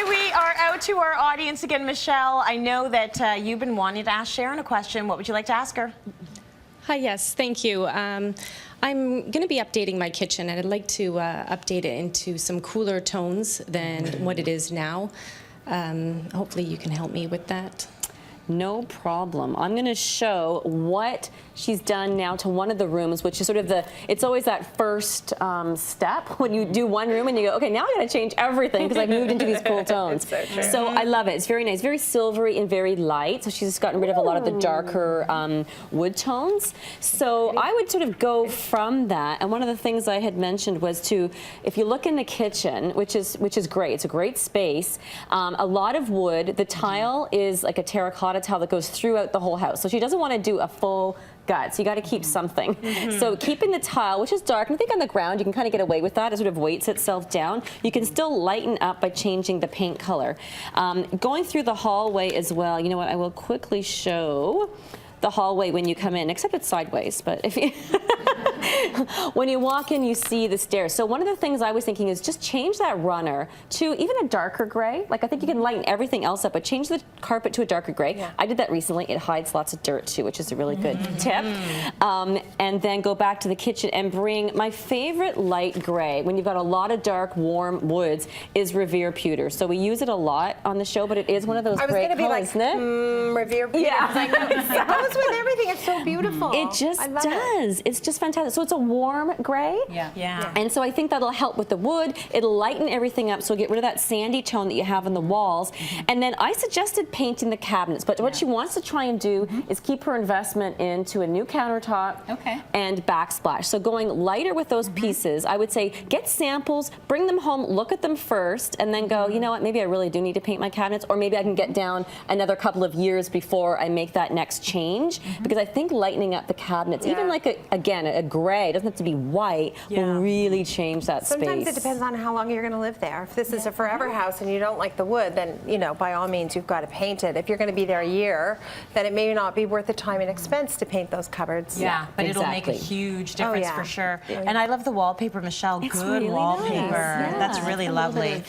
Okay, we are out to our audience again. Michelle, I know that you've been wanting to ask Sharon a question. What would you like to ask her? Hi, yes, thank you. I'm going to be updating my kitchen, and I'd like to update it into some cooler tones than what it is now. Hopefully you can help me with that. No problem. I'm going to show what she's done now to one of the rooms, which is sort of it's always that first step when you do one room and you go, okay, now I got to change everything because I've moved into these cool tones. So I love it. It's very nice, very silvery and very light. So she's just gotten rid of a lot of the darker wood tones. So I would sort of go from that. And one of the things I had mentioned was if you look in the kitchen, which is great, it's a great space, a lot of wood. The tile is like a terracotta tile that goes throughout the whole house. So she doesn't want to do a full gut, so you got to keep something. So keeping the tile, which is dark, and I think on the ground you can kind of get away with that. It sort of weights itself down. You can still lighten up by changing the paint color. Going through the hallway as well, you know what, I will quickly show the hallway when you come in, except it's sideways, but if you when you walk in, you see the stairs. So one of the things I was thinking is just change that runner to even a darker gray. Like I think you can lighten everything else up, but change the carpet to a darker gray. Yeah. I did that recently. It hides lots of dirt too, which is a really good tip. And then go back to the kitchen and bring my favorite light gray when you've got a lot of dark, warm woods is Revere pewter. So we use it a lot on the show, but it is one of those great colors, isn't it? Revere pewter. Yeah. I know. It goes with everything. It's so beautiful. It just does. It's just fantastic. So it's a warm gray. Yeah. And so I think that'll help with the wood. It'll lighten everything up, so get rid of that sandy tone that you have on the walls. And then I suggested painting the cabinets, but what she wants to try and do is keep her investment into a new countertop and backsplash. So going lighter with those pieces, I would say get samples, bring them home, look at them first, and then go, you know what, maybe I really do need to paint my cabinets, or maybe I can get down another couple of years before I make that next change. Because I think lightening up the cabinets, even like a gray, it doesn't have to be white, will really change that space. Sometimes it depends on how long you're going to live there. If this is a forever house and you don't like the wood, then, you know, by all means, you've got to paint it. If you're going to be there a year, then it may not be worth the time and expense to paint those cupboards. Yeah, but it'll make a huge difference for sure. And I love the wallpaper, Michelle. Good really wallpaper. nice. That's really lovely.